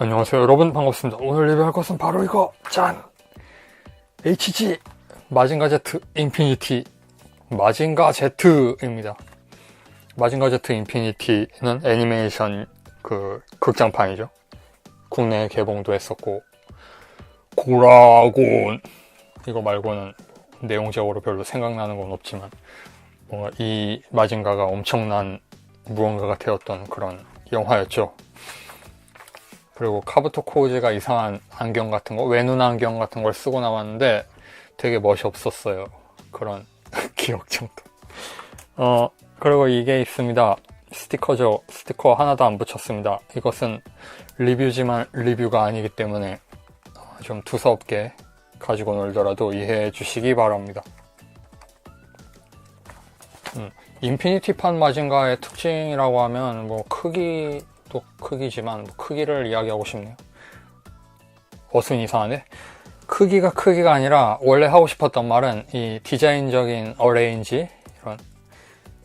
안녕하세요 여러분, 반갑습니다. 오늘 리뷰할 것은 바로 이거 짠! HG 마징가 Z 인피니티 마징가 Z입니다. 마징가 Z 인피니티는 애니메이션 극장판이죠. 국내에 개봉도 했었고, 고라곤 이거 말고는 내용적으로 별로 생각나는 건 없지만 뭔가 이 마징가가 엄청난 무언가가 되었던 그런 영화였죠. 그리고 카부토 코우지가 이상한 안경 같은 거, 외눈 안경 같은 걸 쓰고 나왔는데 되게 멋이 없었어요. 그런 기억 정도. 그리고 이게 있습니다. 스티커죠. 스티커 하나도 안 붙였습니다. 이것은 리뷰지만 리뷰가 아니기 때문에 좀 두서없게 가지고 놀더라도 이해해 주시기 바랍니다. 인피니티판 마징가의 특징이라고 하면 뭐 크기도 크기지만 크기를 이야기하고 싶네요. 어순 이상하네. 크기가 아니라 원래 하고 싶었던 말은 이 디자인적인 어레인지, 이런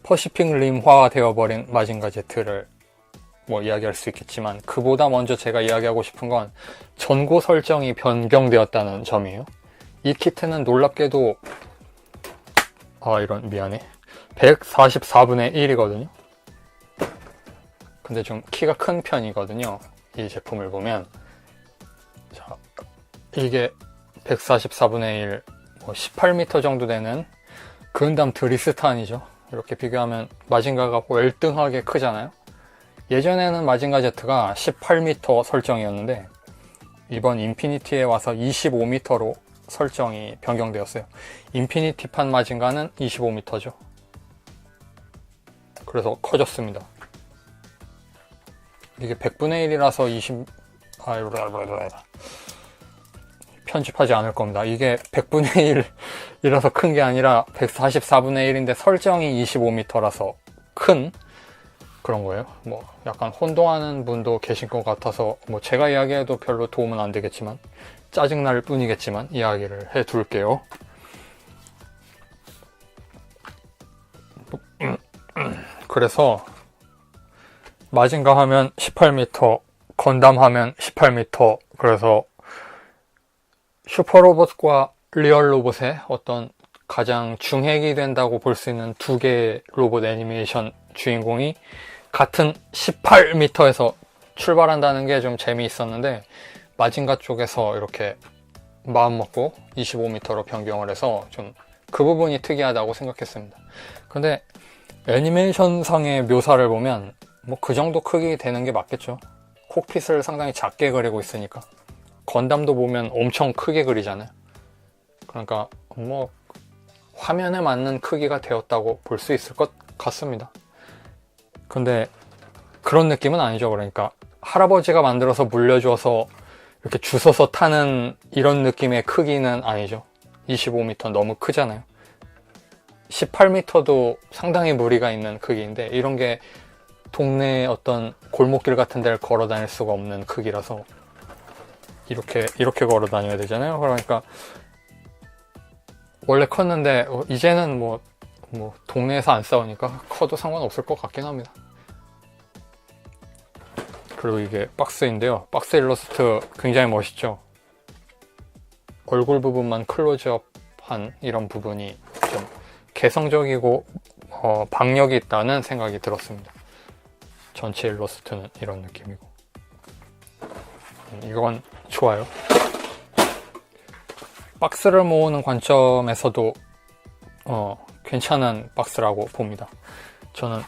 퍼시픽 림화 되어버린 마징가 Z를 뭐 이야기할 수 있겠지만, 그보다 먼저 제가 이야기하고 싶은 건 전고 설정이 변경되었다는 점이에요. 이 키트는 놀랍게도 미안해, 144분의 1이거든요 근데 좀 키가 큰 편이거든요. 이 제품을 보면, 자, 이게 144분의 1, 18m 정도 되는 근담 드리스탄이죠. 이렇게 비교하면 마징가가 월등하게 크잖아요. 예전에는 마징가 Z가 18m 설정이었는데 이번 인피니티에 와서 25m로 설정이 변경되었어요. 인피니티판 마징가는 25m죠. 그래서 커졌습니다. 이게 100분의 1이라서 편집하지 않을 겁니다. 이게 100분의 1이라서 큰 게 아니라 144분의 1인데 설정이 25m라서 큰 그런 거예요. 뭐 약간 혼동하는 분도 계신 것 같아서 뭐 제가 이야기해도 별로 도움은 안 되겠지만, 짜증날 뿐이겠지만 이야기를 해 둘게요. 그래서 마징가 하면 18m, 건담 하면 18m, 그래서 슈퍼로봇과 리얼 로봇의 어떤 가장 중핵이 된다고 볼 수 있는 두 개의 로봇 애니메이션 주인공이 같은 18m에서 출발한다는 게 좀 재미있었는데, 마징가 쪽에서 이렇게 마음먹고 25m로 변경을 해서 좀 그 부분이 특이하다고 생각했습니다. 근데 애니메이션 상의 묘사를 보면 뭐 그 정도 크기 되는 게 맞겠죠. 콕핏을 상당히 작게 그리고 있으니까. 건담도 보면 엄청 크게 그리잖아요. 그러니까 뭐 화면에 맞는 크기가 되었다고 볼 수 있을 것 같습니다. 근데 그런 느낌은 아니죠. 그러니까 할아버지가 만들어서 물려줘서 이렇게 주워서 타는 이런 느낌의 크기는 아니죠. 25m 너무 크잖아요. 18m도 상당히 무리가 있는 크기인데, 이런 게 동네 어떤 골목길 같은 데를 걸어 다닐 수가 없는 크기라서 이렇게 걸어 다녀야 되잖아요. 그러니까 원래 컸는데 이제는 뭐 동네에서 안 싸우니까 커도 상관없을 것 같긴 합니다. 그리고 이게 박스인데요. 박스 일러스트 굉장히 멋있죠. 얼굴 부분만 클로즈업한 이런 부분이 좀 개성적이고 박력이 있다는 생각이 들었습니다. 전체 일러스트는 이런 느낌이고, 이건 좋아요. 박스를 모으는 관점에서도 괜찮은 박스라고 봅니다. 저는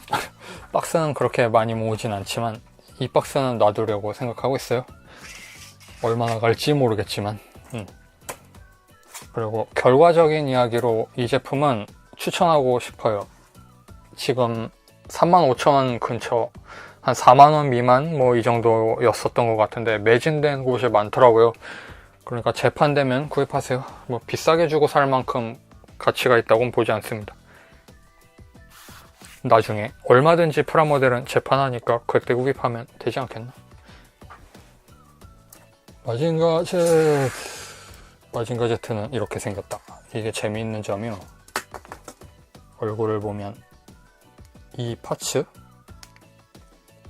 박스는 그렇게 많이 모으진 않지만 이 박스는 놔두려고 생각하고 있어요. 얼마나 갈지 모르겠지만. 그리고 결과적인 이야기로 이 제품은 추천하고 싶어요. 지금 35,000원 근처, 한 4만원 미만 뭐 이 정도였었던 것 같은데 매진된 곳이 많더라고요. 그러니까 재판되면 구입하세요. 뭐 비싸게 주고 살 만큼 가치가 있다고는 보지 않습니다. 나중에 얼마든지 프라모델은 재판하니까 그때 구입하면 되지 않겠나. 마징가 Z는 이렇게 생겼다. 이게 재미있는 점이요, 얼굴을 보면 이 파츠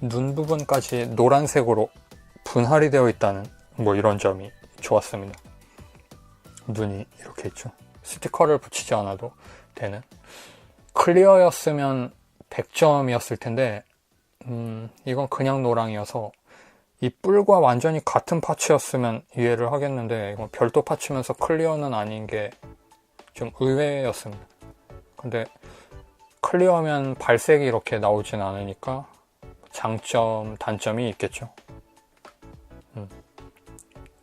눈 부분까지 노란색으로 분할이 되어 있다는 뭐 이런 점이 좋았습니다. 눈이 이렇게 있죠. 스티커를 붙이지 않아도 되는. 클리어였으면 100점이었을 텐데 이건 그냥 노랑이어서 이 뿔과 완전히 같은 파츠였으면 이해를 하겠는데 이건 별도 파츠면서 클리어는 아닌 게 좀 의외였습니다. 근데 클리어면 발색이 이렇게 나오진 않으니까 장점, 단점이 있겠죠.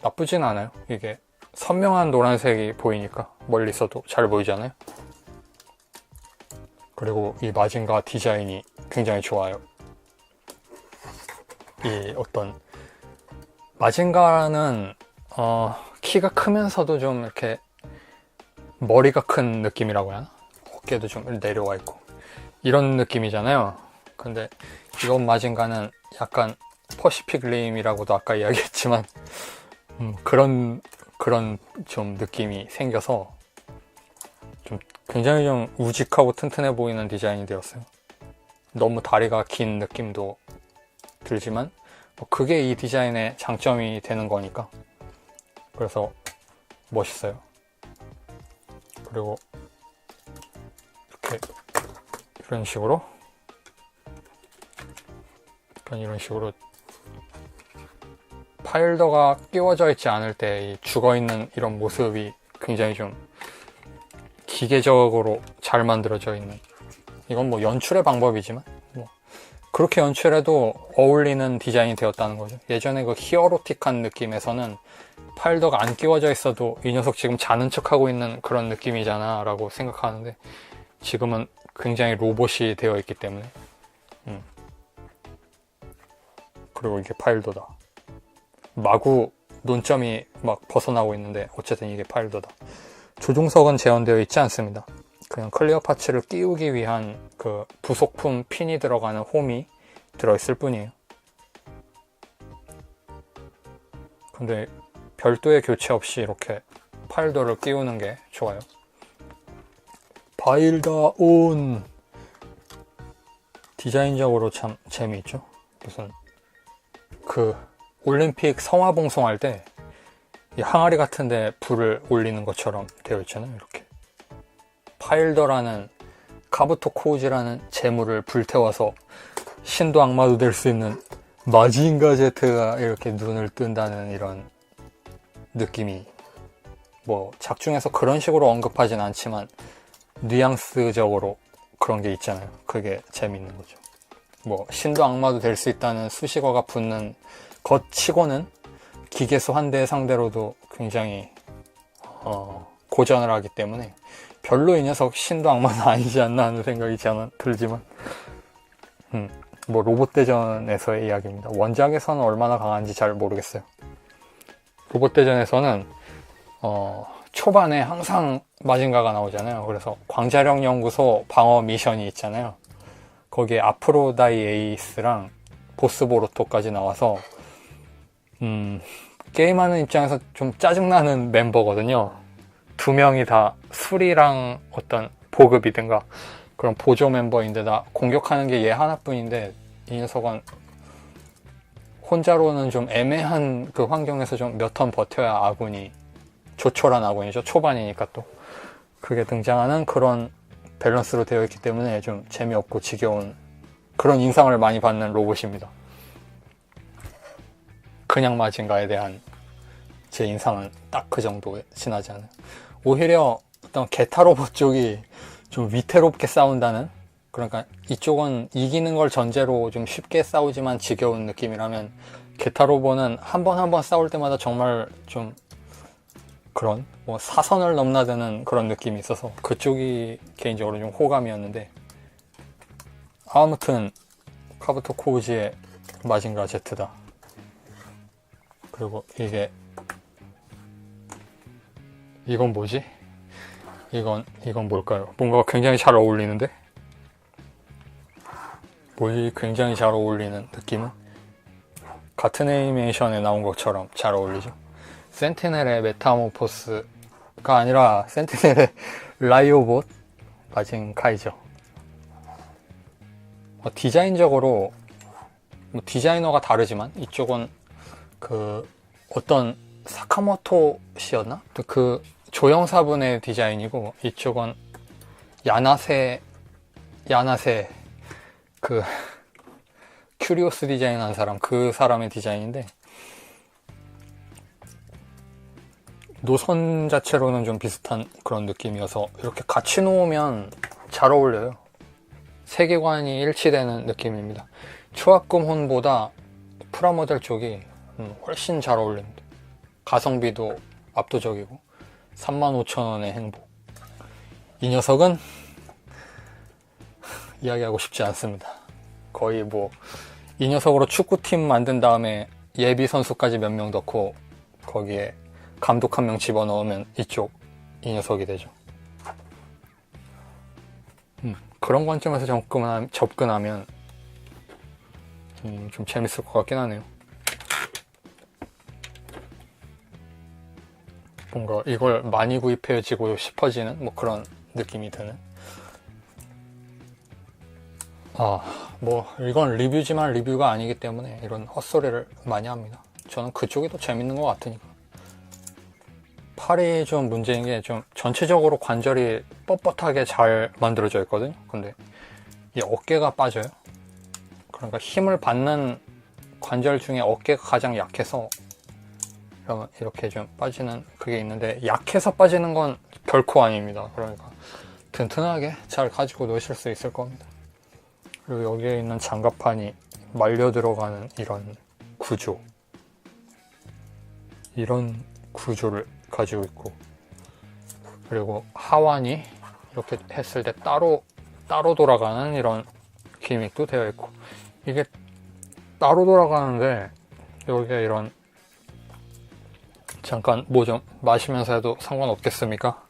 나쁘진 않아요. 이게 선명한 노란색이 보이니까 멀리서도 잘 보이잖아요. 그리고 이 마징가 디자인이 굉장히 좋아요. 이 어떤 마징가는 키가 크면서도 좀 이렇게 머리가 큰 느낌이라고 해야 하나? 어깨도 좀 내려와 있고 이런 느낌이잖아요. 근데 이번 마징가는 약간 퍼시픽 림이라고도 아까 이야기했지만 그런 좀 느낌이 생겨서 좀 굉장히 좀 우직하고 튼튼해 보이는 디자인이 되었어요. 너무 다리가 긴 느낌도 들지만 그게 이 디자인의 장점이 되는 거니까 그래서 멋있어요. 그리고 이렇게 이런 식으로 파일더가 끼워져 있지 않을 때 이 죽어있는 이런 모습이 굉장히 좀 기계적으로 잘 만들어져 있는, 이건 뭐 연출의 방법이지만 뭐 그렇게 연출해도 어울리는 디자인이 되었다는 거죠. 예전에 그 히어로틱한 느낌에서는 파일더가 안 끼워져 있어도 이 녀석 지금 자는 척하고 있는 그런 느낌이잖아 라고 생각하는데 지금은 굉장히 로봇이 되어 있기 때문에 그리고 이게 파일더다. 마구 논점이 막 벗어나고 있는데 어쨌든 이게 파일더다. 조종석은 재현되어 있지 않습니다. 그냥 클리어 파츠를 끼우기 위한 그 부속품 핀이 들어가는 홈이 들어있을 뿐이에요. 근데 별도의 교체 없이 이렇게 파일더를 끼우는 게 좋아요. 파일다 온! 디자인적으로 참 재미있죠? 무슨 그 올림픽 성화봉송할 때 이 항아리 같은데 불을 올리는 것처럼 되어 있잖아요. 이렇게 파일더라는 카부토 코우지라는 재물을 불태워서 신도 악마도 될 수 있는 마징가 제트가 이렇게 눈을 뜬다는 이런 느낌이, 뭐 작중에서 그런 식으로 언급하진 않지만 뉘앙스적으로 그런 게 있잖아요. 그게 재밌는 거죠. 뭐 신도 악마도 될 수 있다는 수식어가 붙는 것 치고는 기계수 한 대 상대로도 굉장히 고전을 하기 때문에 별로 이 녀석 신도 악마는 아니지 않나 하는 생각이 저는 들지만 뭐 로봇대전에서의 이야기입니다. 원작에서는 얼마나 강한지 잘 모르겠어요. 로봇대전에서는 초반에 항상 마징가가 나오잖아요. 그래서 광자력 연구소 방어 미션이 있잖아요. 거기에 아프로다이 에이스랑 보스 보루토까지 나와서 게임하는 입장에서 좀 짜증나는 멤버거든요. 두 명이 다 술이랑 어떤 보급이든가 그런 보조 멤버인데다 공격하는 게 얘 하나뿐인데 이 녀석은 혼자로는 좀 애매한 그 환경에서 좀 몇 턴 버텨야 아군이, 조촐한 아군이죠. 초반이니까 또 그게 등장하는 그런 밸런스로 되어 있기 때문에 좀 재미없고 지겨운 그런 인상을 많이 받는 로봇입니다. 그냥 마징가에 대한 제 인상은 딱 그 정도에 지나지 않아요. 오히려 어떤 게타 로봇 쪽이 좀 위태롭게 싸운다는, 그러니까 이쪽은 이기는 걸 전제로 좀 쉽게 싸우지만 지겨운 느낌이라면 게타 로봇은 한 번 한 번 싸울 때마다 정말 좀 그런 뭐 사선을 넘나드는 그런 느낌이 있어서 그쪽이 개인적으로 좀 호감이었는데, 아무튼 카부토 코우지의 마징가 Z다. 그리고 이건 뭐지? 이건 뭘까요? 뭔가 굉장히 잘 어울리는데? 뭐지? 굉장히 잘 어울리는 느낌은? 같은 애니메이션에 나온 것처럼 잘 어울리죠? 센티넬의 메타모포스가 아니라 센티넬의 라이오봇 마징카이죠. 디자인적으로 뭐 디자이너가 다르지만 이쪽은 그 어떤 사카모토 씨였나? 그 조형사분의 디자인이고, 이쪽은 야나세 그 큐리오스 디자인 한 사람, 그 사람의 디자인인데, 노선 자체로는 좀 비슷한 그런 느낌이어서 이렇게 같이 놓으면 잘 어울려요. 세계관이 일치되는 느낌입니다. 초합금혼보다 프라모델 쪽이 훨씬 잘 어울립니다. 가성비도 압도적이고 35,000원의 행복. 이 녀석은 이야기하고 싶지 않습니다. 거의 뭐 이 녀석으로 축구팀 만든 다음에 예비 선수까지 몇 명 넣고 거기에 감독 한 명 집어넣으면 이 녀석이 되죠. 그런 관점에서 접근하면 좀 재밌을 것 같긴 하네요. 뭔가 이걸 많이 구입해지고 싶어지는 뭐 그런 느낌이 드는. 뭐 이건 리뷰지만 리뷰가 아니기 때문에 이런 헛소리를 많이 합니다. 저는 그쪽이 더 재밌는 것 같으니까. 팔이 좀 문제인 게 좀 전체적으로 관절이 뻣뻣하게 잘 만들어져 있거든요. 근데 이 어깨가 빠져요. 그러니까 힘을 받는 관절 중에 어깨가 가장 약해서 이렇게 좀 빠지는 그게 있는데, 약해서 빠지는 건 결코 아닙니다. 그러니까 튼튼하게 잘 가지고 노실 수 있을 겁니다. 그리고 여기에 있는 장갑판이 말려 들어가는 이런 구조를 가지고 있고, 그리고 하완이 이렇게 했을 때 따로 돌아가는 이런 기믹도 되어 있고, 이게 따로 돌아가는데 여기에 이런, 잠깐 뭐 좀 마시면서 해도 상관없겠습니까?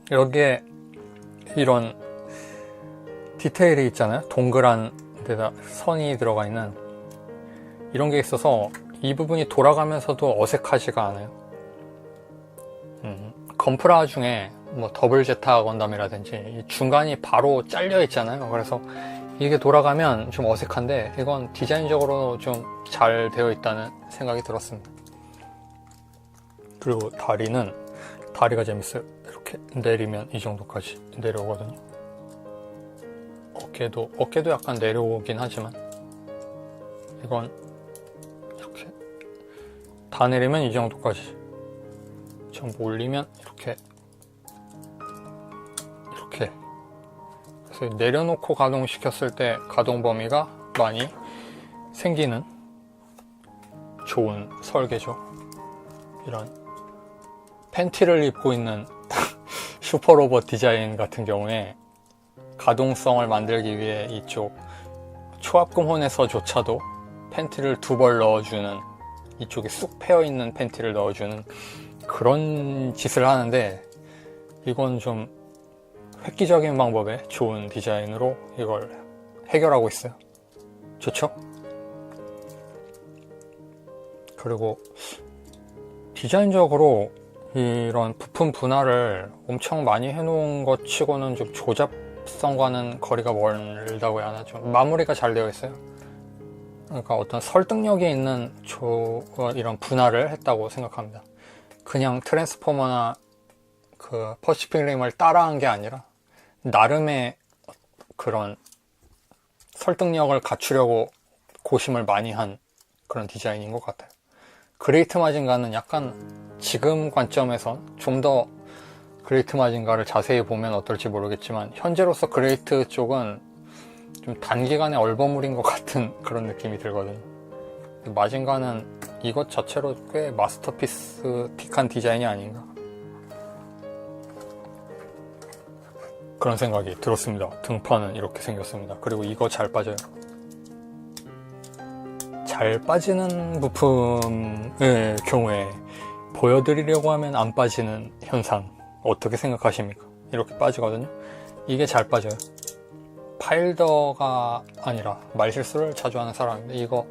여기에 이런 디테일이 있잖아요. 동그란 데다 선이 들어가 있는 이런 게 있어서 이 부분이 돌아가면서도 어색하지가 않아요. 건프라 중에 뭐 더블 제타 건담이라든지 중간이 바로 잘려 있잖아요. 그래서 이게 돌아가면 좀 어색한데, 이건 디자인적으로 좀 잘 되어 있다는 생각이 들었습니다. 그리고 다리가 재밌어요. 이렇게 내리면 이 정도까지 내려오거든요. 어깨도 약간 내려오긴 하지만, 이건 이렇게 다 내리면 이 정도까지, 전부 올리면 이렇게 그래서 내려놓고 가동시켰을 때 가동 범위가 많이 생기는 좋은 설계죠. 이런 팬티를 입고 있는 슈퍼로봇 디자인 같은 경우에 가동성을 만들기 위해 이쪽 초합금혼에서조차도 팬티를 2벌 넣어주는, 이쪽에 쑥 패여있는 팬티를 넣어주는 그런 짓을 하는데, 이건 좀 획기적인 방법의 좋은 디자인으로 이걸 해결하고 있어요. 좋죠? 그리고 디자인적으로 이런 부품 분할을 엄청 많이 해놓은 것 치고는 좀 조잡성과는 거리가 멀다고 해야 하나, 좀 마무리가 잘 되어 있어요. 그러니까 어떤 설득력이 있는 이런 분할을 했다고 생각합니다. 그냥 트랜스포머나 그 퍼시픽 림을 따라한 게 아니라 나름의 그런 설득력을 갖추려고 고심을 많이 한 그런 디자인인 것 같아요. 그레이트 마징가는 약간 지금 관점에선 좀 더 그레이트 마징가를 자세히 보면 어떨지 모르겠지만, 현재로서 그레이트 쪽은 좀 단기간에 얼버무린 것 같은 그런 느낌이 들거든요. 마징가는 이것 자체로 꽤 마스터피스틱한 디자인이 아닌가, 그런 생각이 들었습니다. 등판은 이렇게 생겼습니다. 그리고 이거 잘 빠져요. 잘 빠지는 부품의 경우에 보여드리려고 하면 안 빠지는 현상 어떻게 생각하십니까? 이렇게 빠지거든요. 이게 잘 빠져요. 파일더가 아니라 말실수를 자주 하는 사람인데, 이거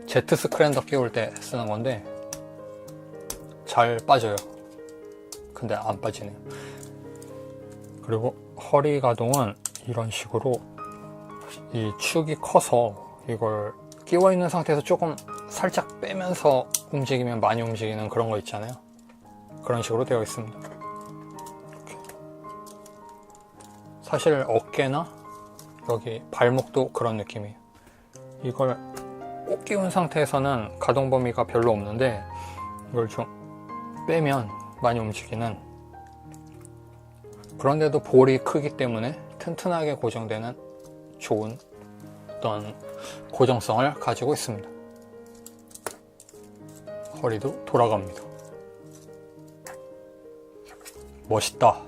제트 스크랜더 끼울 때 쓰는 건데 잘 빠져요. 근데 안 빠지네요. 그리고 허리 가동은 이런 식으로 이 축이 커서 이걸 끼워 있는 상태에서 조금 살짝 빼면서 움직이면 많이 움직이는 그런 거 있잖아요. 그런 식으로 되어 있습니다. 이렇게. 사실 어깨나 여기 발목도 그런 느낌이에요. 이걸 꼭 끼운 상태에서는 가동 범위가 별로 없는데 이걸 좀 빼면 많이 움직이는, 그런데도 볼이 크기 때문에 튼튼하게 고정되는 좋은 어떤 고정성을 가지고 있습니다. 허리도 돌아갑니다. 멋있다.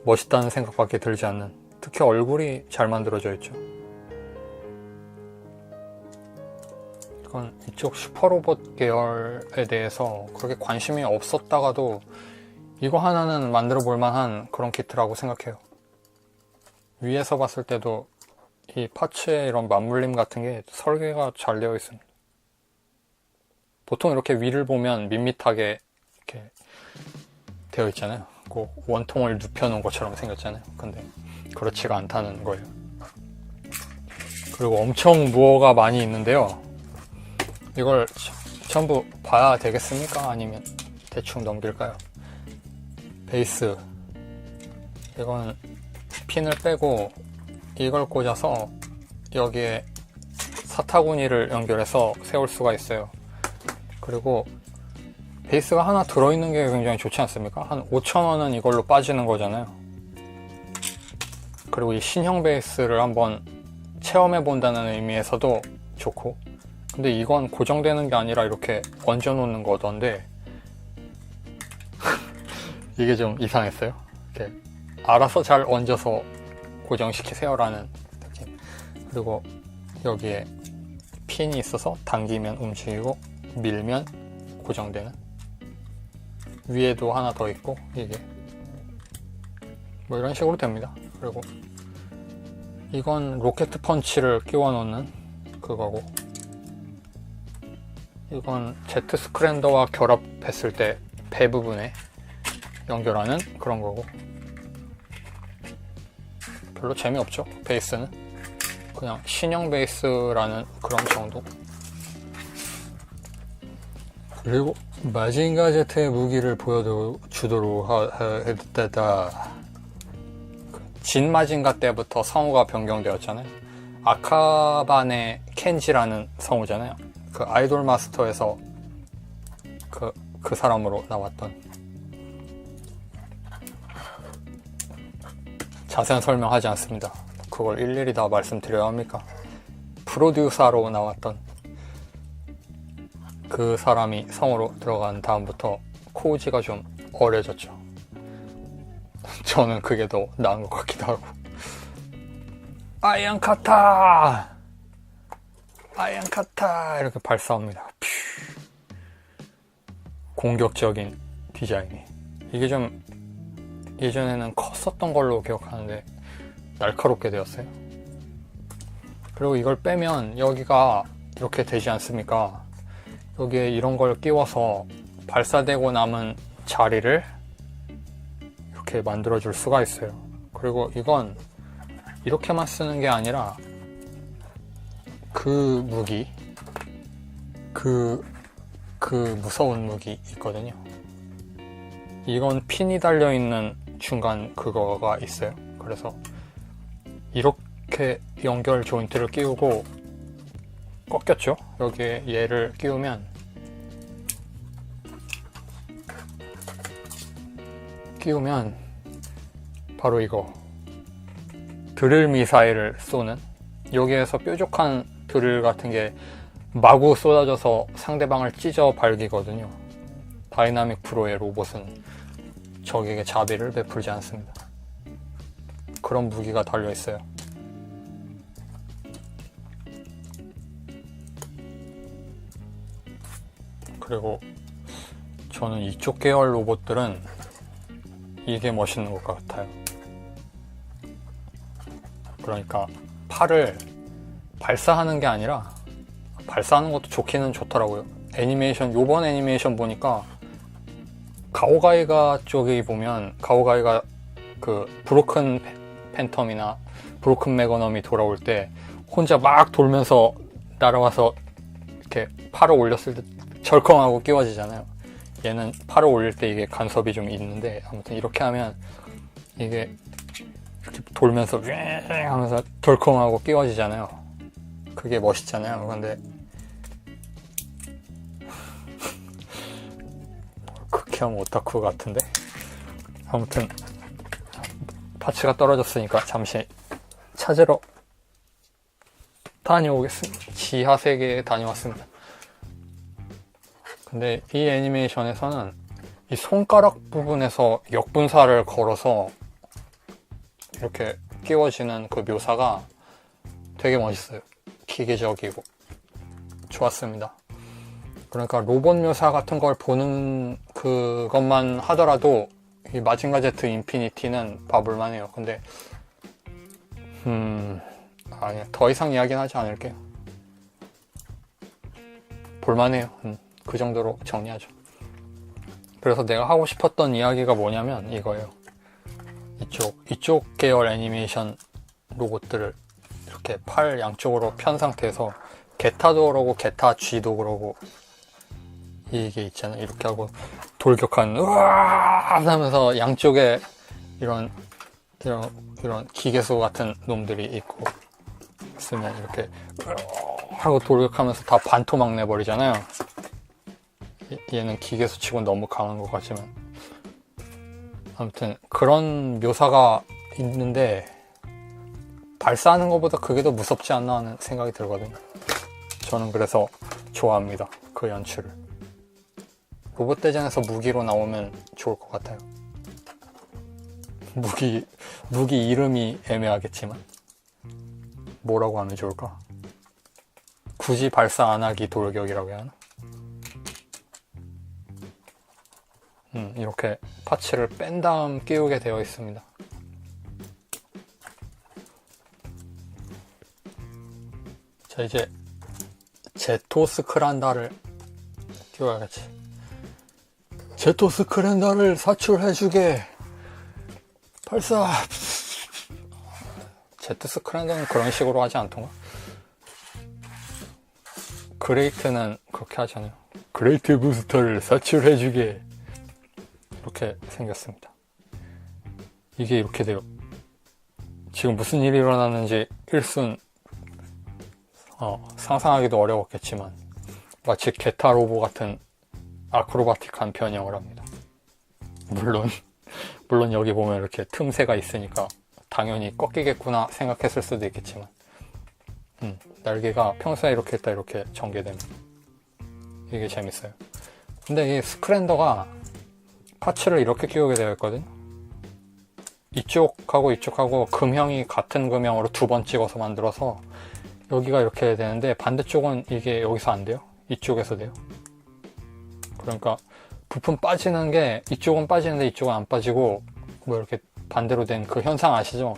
멋있다는 생각밖에 들지 않는, 특히 얼굴이 잘 만들어져 있죠. 이건 이쪽 슈퍼로봇 계열에 대해서 그렇게 관심이 없었다가도 이거 하나는 만들어 볼 만한 그런 키트라고 생각해요. 위에서 봤을 때도 이 파츠의 이런 맞물림 같은 게 설계가 잘 되어 있습니다. 보통 이렇게 위를 보면 밋밋하게 이렇게 되어 있잖아요. 그 원통을 눕혀놓은 것처럼 생겼잖아요. 근데 그렇지가 않다는 거예요. 그리고 엄청 무어가 많이 있는데요. 이걸 전부 봐야 되겠습니까? 아니면 대충 넘길까요? 베이스, 이건 핀을 빼고 이걸 꽂아서 여기에 사타구니를 연결해서 세울 수가 있어요. 그리고 베이스가 하나 들어있는 게 굉장히 좋지 않습니까? 한 5,000원은 이걸로 빠지는 거잖아요. 그리고 이 신형 베이스를 한번 체험해 본다는 의미에서도 좋고, 근데 이건 고정되는 게 아니라 이렇게 얹어 놓는 거던데 이게 좀 이상했어요. 이렇게 알아서 잘 얹어서 고정시키세요 라는 느낌. 그리고 여기에 핀이 있어서 당기면 움직이고 밀면 고정되는, 위에도 하나 더 있고 이게 뭐 이런 식으로 됩니다. 그리고 이건 로켓 펀치를 끼워 놓는 그거고, 이건 제트 스크랜더와 결합했을 때 배 부분에 연결하는 그런 거고, 별로 재미없죠. 베이스는 그냥 신형 베이스라는 그런 정도. 그리고 마징가 제트의 무기를 보여주도록 했다. 진 마징가 때부터 성우가 변경되었잖아요. 아카반의 켄지라는 성우잖아요. 그 아이돌 마스터에서 그 사람으로 나왔던. 자세한 설명하지 않습니다. 그걸 일일이 다 말씀드려야 합니까? 프로듀서로 나왔던 그 사람이 성우로 들어간 다음부터 코우지가 좀 어려졌죠. 저는 그게 더 나은 것 같기도 하고. 아얀카타! 아얀카타! 이렇게 발사합니다. 공격적인 디자인이. 이게 좀 예전에는 컸었던 걸로 기억하는데 날카롭게 되었어요. 그리고 이걸 빼면 여기가 이렇게 되지 않습니까? 여기에 이런 걸 끼워서 발사되고 남은 자리를 이렇게 만들어 줄 수가 있어요. 그리고 이건 이렇게만 쓰는 게 아니라 그 무기, 그 무서운 무기 있거든요. 이건 핀이 달려있는 중간 그거가 있어요. 그래서 이렇게 연결 조인트를 끼우고 꺾였죠? 여기에 얘를 끼우면 바로 이거 드릴 미사일을 쏘는, 여기에서 뾰족한 드릴 같은 게 마구 쏟아져서 상대방을 찢어 발기거든요. 다이나믹 프로의 로봇은 적에게 자비를 베풀지 않습니다. 그런 무기가 달려있어요. 그리고 저는 이쪽 계열 로봇들은 이게 멋있는 것 같아요. 그러니까 팔을 발사하는 게 아니라, 발사하는 것도 좋기는 좋더라고요. 애니메이션, 요번 애니메이션 보니까 가오가이가 쪽에 보면 가오가이가 그 브로큰 팬텀이나 브로큰 매거넘이 돌아올 때 혼자 막 돌면서 날아와서 이렇게 팔을 올렸을 때 절컹하고 끼워지잖아요. 얘는 팔을 올릴 때 이게 간섭이 좀 있는데, 아무튼 이렇게 하면 이게 이렇게 돌면서 윙 하면서 덜컹하고 끼워지잖아요. 그게 멋있잖아요. 그런데 극혐 오타쿠 같은데? 아무튼 파츠가 떨어졌으니까 잠시 찾으러 다녀오겠습니다. 지하 세계에 다녀왔습니다. 근데 이 애니메이션에서는 이 손가락 부분에서 역분사를 걸어서 이렇게 끼워지는 그 묘사가 되게 멋있어요. 기계적이고 좋았습니다. 그러니까 로봇 묘사 같은 걸 보는 그것만 하더라도 이 마징가 제트 인피니티는 봐볼만 해요. 근데 아니, 더 이상 이야기는 하지 않을게요. 볼만해요. 그 정도로 정리하죠. 그래서 내가 하고 싶었던 이야기가 뭐냐면 이거예요. 이쪽 계열 애니메이션 로봇들을 이렇게 팔 양쪽으로 편 상태에서 게타도 그러고 게타 G도 그러고 이게 있잖아요. 이렇게 하고 돌격한 으아 하면서 양쪽에 이런 기계수 같은 놈들이 있고 있으면 이렇게 하고 돌격하면서 다 반토막 내버리잖아요. 얘는 기계수 치고 너무 강한 것 같지만 아무튼 그런 묘사가 있는데 발사하는 것보다 그게 더 무섭지 않나 하는 생각이 들거든요. 저는 그래서 좋아합니다. 그 연출을. 로봇대전에서 무기로 나오면 좋을 것 같아요. 무기 이름이 애매하겠지만 뭐라고 하면 좋을까? 굳이 발사 안 하기 돌격이라고 해야 하나? 이렇게 파츠를 뺀 다음 끼우게 되어 있습니다. 자, 이제 제토스크란다를 끼워야겠지. 제토스크란다를 사출해주게 발사. 제토스크란다는 그런 식으로 하지 않던가? 그레이트는 그렇게 하잖아요. 그레이트 부스터를 사출해주게. 이렇게 생겼습니다. 이게 이렇게 돼요. 지금 무슨 일이 일어나는지 일순 상상하기도 어려웠겠지만 마치 게타 로보 같은 아크로바틱한 변형을 합니다. 물론 여기 보면 이렇게 틈새가 있으니까 당연히 꺾이겠구나 생각했을 수도 있겠지만 날개가 평소에 이렇게 했다 이렇게 전개됩니다. 이게 재밌어요. 근데 이 스크랜더가 파츠를 이렇게 끼우게 되어 있거든. 이쪽하고 금형이 같은 금형으로 두 번 찍어서 만들어서 여기가 이렇게 되는데 반대쪽은 이게 여기서 안 돼요. 이쪽에서 돼요. 그러니까 부품 빠지는 게 이쪽은 빠지는데 이쪽은 안 빠지고 뭐 이렇게 반대로 된 그 현상 아시죠?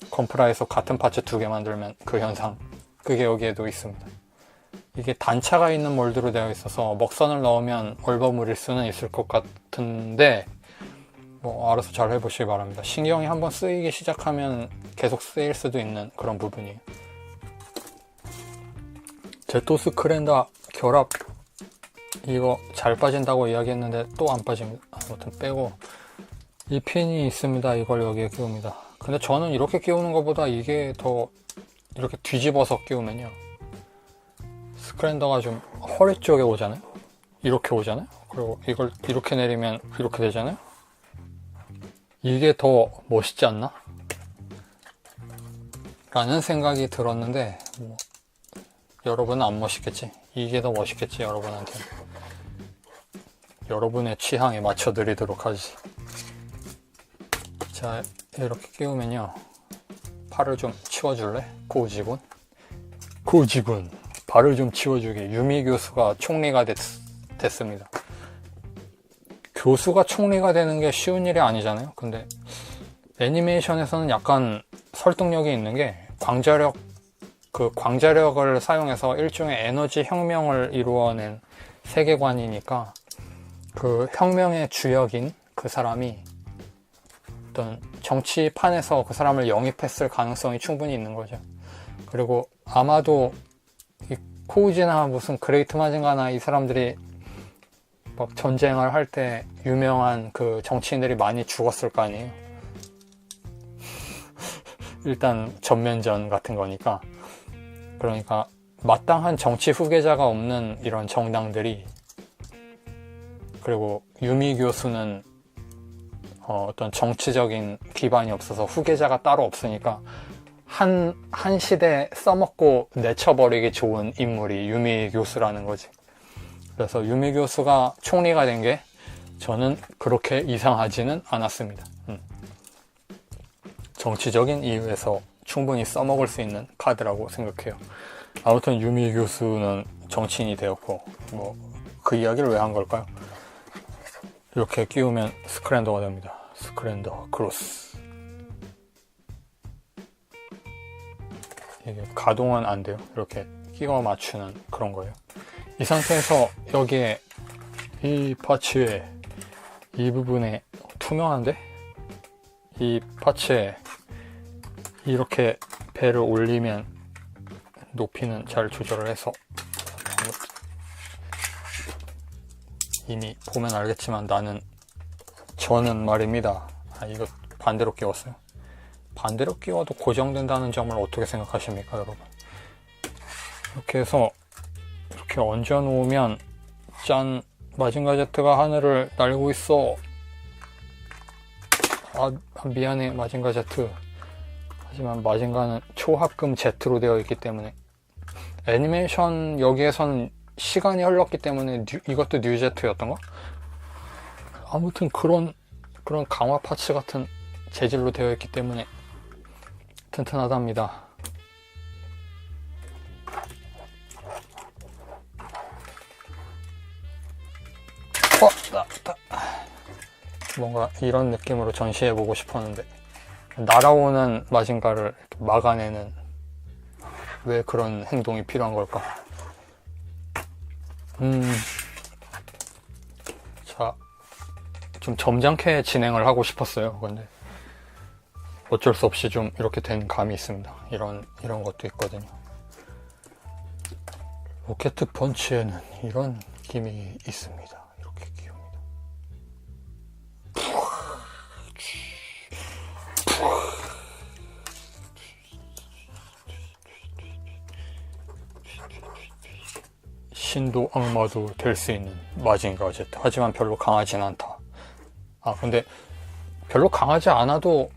건프라에서 같은 파츠 두 개 만들면 그 현상. 그게 여기에도 있습니다. 이게 단차가 있는 몰드로 되어 있어서 먹선을 넣으면 얼버무릴 수는 있을 것 같은데 뭐 알아서 잘 해보시기 바랍니다. 신경이 한번 쓰이기 시작하면 계속 쓰일 수도 있는 그런 부분이에요. 제토스크랜다 결합 이거 잘 빠진다고 이야기했는데 또 안 빠집니다. 아무튼 빼고 이 핀이 있습니다. 이걸 여기에 끼웁니다. 근데 저는 이렇게 끼우는 것보다 이게 더 이렇게 뒤집어서 끼우면요 스크랜더가 좀 허리 쪽에 오잖아요. 이렇게 오잖아요. 그리고 이걸 이렇게 내리면 이렇게 되잖아요. 이게 더 멋있지 않나? 라는 생각이 들었는데 뭐, 여러분은 안 멋있겠지. 이게 더 멋있겠지 여러분한테는. 여러분의 취향에 맞춰 드리도록 하지. 자, 이렇게 끼우면요 팔을 좀 치워줄래? 고지군 발을 좀 치워주게. 유미 교수가 총리가 됐습니다. 교수가 총리가 되는 게 쉬운 일이 아니잖아요. 근데 애니메이션에서는 약간 설득력이 있는 게 광자력을 사용해서 일종의 에너지 혁명을 이루어낸 세계관이니까 그 혁명의 주역인 그 사람이 어떤 정치판에서 그 사람을 영입했을 가능성이 충분히 있는 거죠. 그리고 아마도 이 코우지나 무슨 그레이트 마징가나 이 사람들이 막 전쟁을 할 때 유명한 그 정치인들이 많이 죽었을 거 아니에요. 일단 전면전 같은 거니까. 그러니까 마땅한 정치 후계자가 없는 이런 정당들이, 그리고 유미 교수는 어떤 정치적인 기반이 없어서 후계자가 따로 없으니까 한 시대 써먹고 내쳐버리기 좋은 인물이 유미 교수라는 거지. 그래서 유미 교수가 총리가 된 게 저는 그렇게 이상하지는 않았습니다. 정치적인 이유에서 충분히 써먹을 수 있는 카드라고 생각해요. 아무튼 유미 교수는 정치인이 되었고, 뭐 그 이야기를 왜 한 걸까요? 이렇게 끼우면 스크랜더가 됩니다. 스크랜더 크로스. 이게 가동은 안 돼요. 이렇게 끼워 맞추는 그런 거예요. 이 상태에서 여기에 이 파츠에 이 부분에 투명한데? 이 파츠에 이렇게 배를 올리면 높이는 잘 조절을 해서, 이미 보면 알겠지만 저는 말입니다. 이거 반대로 끼웠어요. 반대로 끼워도 고정된다는 점을 어떻게 생각하십니까, 여러분? 이렇게 해서 이렇게 얹어 놓으면 짠! 마징가 제트가 하늘을 날고 있어. 미안해 마징가 제트. 하지만 마징가는 초합금 Z로 되어 있기 때문에, 애니메이션 여기에선 시간이 흘렀기 때문에 이것도 뉴 Z였던가? 아무튼 그런 강화 파츠 같은 재질로 되어 있기 때문에 튼튼하답니다. 뭔가 이런 느낌으로 전시해보고 싶었는데, 날아오는 마징가를 막아내는, 왜 그런 행동이 필요한 걸까? 자, 좀 점잖게 진행을 하고 싶었어요. 근데 어쩔 수 없이 좀 이렇게 된 감이 있습니다. 이런 것도 있거든요. 로켓 펀치에는 이런 기믹이 있습니다. 이렇게 끼웁니다. 신도 악마도 될 수 있는 마징가 제트. 하지만 별로 강하진 않다. 근데 별로 강하지 않아도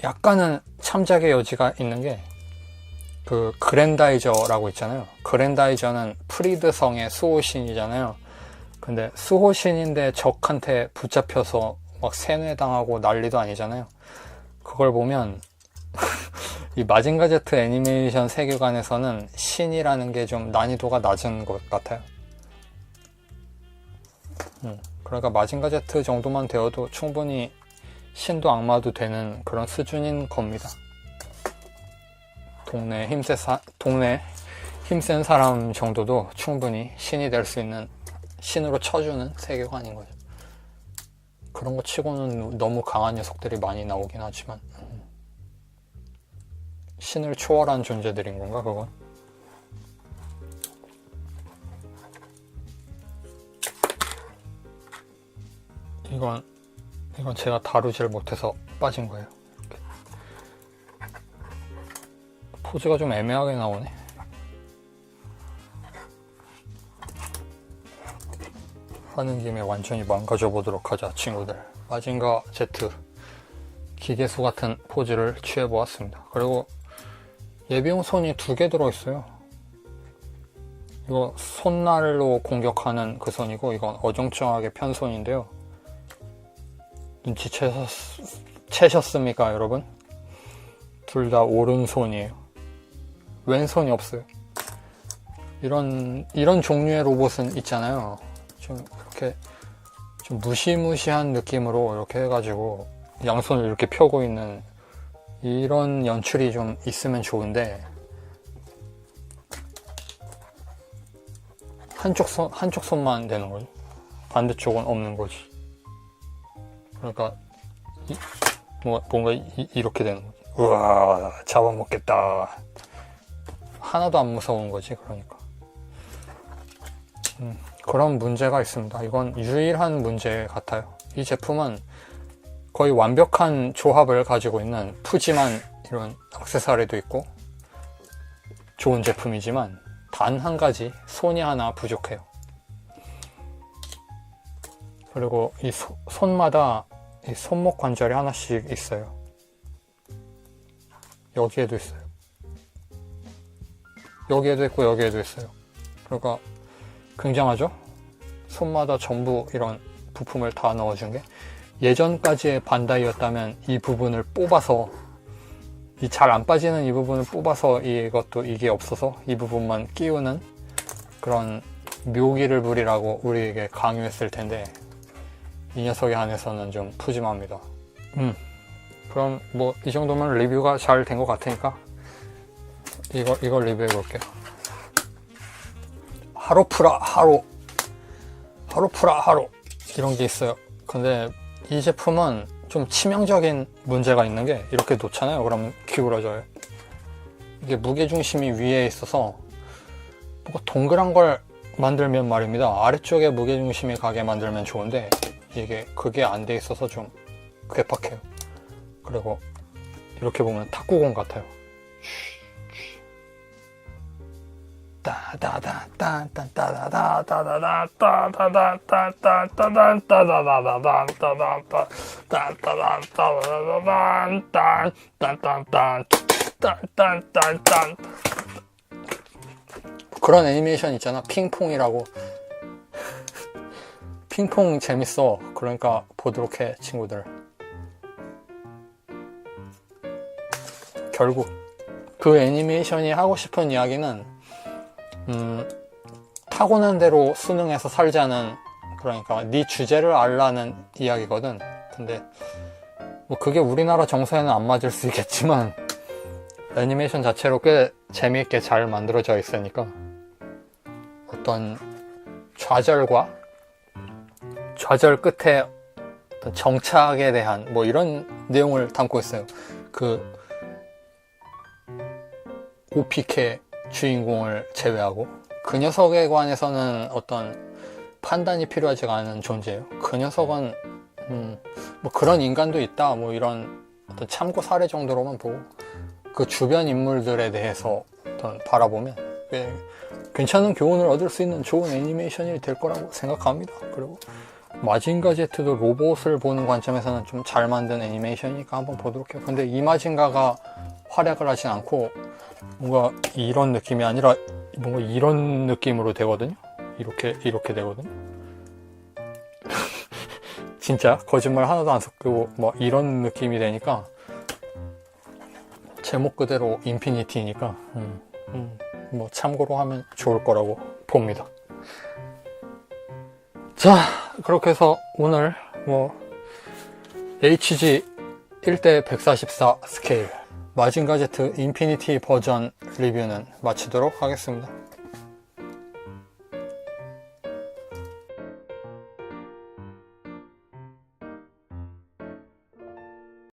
약간은 참작의 여지가 있는 게, 그 그랜다이저라고 있잖아요. 그랜다이저는 프리드 성의 수호신이잖아요. 근데 수호신인데 적한테 붙잡혀서 막 세뇌당하고 난리도 아니잖아요. 그걸 보면 이 마징가 제트 애니메이션 세계관에서는 신이라는 게 좀 난이도가 낮은 것 같아요. 그러니까 마징가 제트 정도만 되어도 충분히 신도 악마도 되는 그런 수준인 겁니다. 동네 힘센 사람 정도도 충분히 신이 될 수 있는, 신으로 쳐주는 세계관인 거죠. 그런 거 치고는 너무 강한 녀석들이 많이 나오긴 하지만, 신을 초월한 존재들인 건가, 그건? 이건 제가 다루질 못해서 빠진 거예요. 이렇게. 포즈가 좀 애매하게 나오네. 하는 김에 완전히 망가져 보도록 하자, 친구들. 마징가 Z 기계수 같은 포즈를 취해 보았습니다. 그리고 예비용 손이 2개 들어있어요. 이거 손날로 공격하는 그 손이고, 이건 어정쩡하게 편 손인데요. 눈치채셨습니까, 여러분? 둘 다 오른손이에요. 왼손이 없어요. 이런 종류의 로봇은 있잖아요. 좀 이렇게 좀 무시무시한 느낌으로 이렇게 해가지고 양손을 이렇게 펴고 있는, 이런 연출이 좀 있으면 좋은데, 한쪽 손만 되는 거죠. 반대쪽은 없는 거지. 그러니까 뭔가 이렇게 되는 거지. 우와, 잡아먹겠다. 하나도 안 무서운 거지. 그러니까 그런 문제가 있습니다. 이건 유일한 문제 같아요. 이 제품은 거의 완벽한 조합을 가지고 있는 푸짐한 이런 액세서리도 있고 좋은 제품이지만 단 한 가지 손이 하나 부족해요. 그리고 이 손마다 이 손목 관절이 하나씩 있어요. 여기에도 있어요. 여기에도 있고 여기에도 있어요. 그러니까 굉장하죠? 손마다 전부 이런 부품을 다 넣어준 게, 예전까지의 반다이였다면 이 부분을 뽑아서, 이 잘 안 빠지는 이 부분을 뽑아서 이게 없어서 이 부분만 끼우는 그런 묘기를 부리라고 우리에게 강요했을 텐데, 이 녀석에 한해서는 좀 푸짐합니다. 그럼 뭐 이 정도면 리뷰가 잘 된 것 같으니까 이걸 리뷰해 볼게요. 하로프라 하로 이런 게 있어요. 근데 이 제품은 좀 치명적인 문제가 있는 게, 이렇게 놓잖아요. 그러면 기울어져요. 이게 무게중심이 위에 있어서 뭔가 동그란 걸 만들면 말입니다, 아래쪽에 무게중심이 가게 만들면 좋은데 그게 안 돼 있어서 좀 괴팍해요. 그리고 이렇게 보면 탁구공 같아요. 그런 애니메이션 있잖아, 핑퐁이라고. 핑퐁 재밌어. 그러니까 보도록 해, 친구들. 결국 그 애니메이션이 하고 싶은 이야기는 타고난 대로 수능에서 살자는, 그러니까 네 주제를 알라는 이야기거든. 근데 뭐 그게 우리나라 정서에는 안 맞을 수 있겠지만 애니메이션 자체로 꽤 재미있게 잘 만들어져 있으니까 어떤 좌절 끝에 어떤 정착에 대한 뭐 이런 내용을 담고 있어요. 그 오피케 주인공을 제외하고 그 녀석에 관해서는 어떤 판단이 필요하지가 않은 존재예요. 그 녀석은 뭐 그런 인간도 있다, 뭐 이런 어떤 참고 사례 정도로만 보고 그 주변 인물들에 대해서 어떤 바라보면 꽤 괜찮은 교훈을 얻을 수 있는 좋은 애니메이션이 될 거라고 생각합니다. 그리고 마징가 Z도 로봇을 보는 관점에서는 좀 잘 만든 애니메이션이니까 한번 보도록 해요. 근데 이 마징가가 활약을 하진 않고 뭔가 이런 느낌이 아니라 뭔가 이런 느낌으로 되거든요. 이렇게 되거든요. 진짜 거짓말 하나도 안 섞고 뭐 이런 느낌이 되니까 제목 그대로 인피니티니까 뭐 참고로 하면 좋을 거라고 봅니다. 자, 그렇게 해서 오늘 뭐 HG 1대 144 스케일 마징가 Z 인피니티 버전 리뷰는 마치도록 하겠습니다.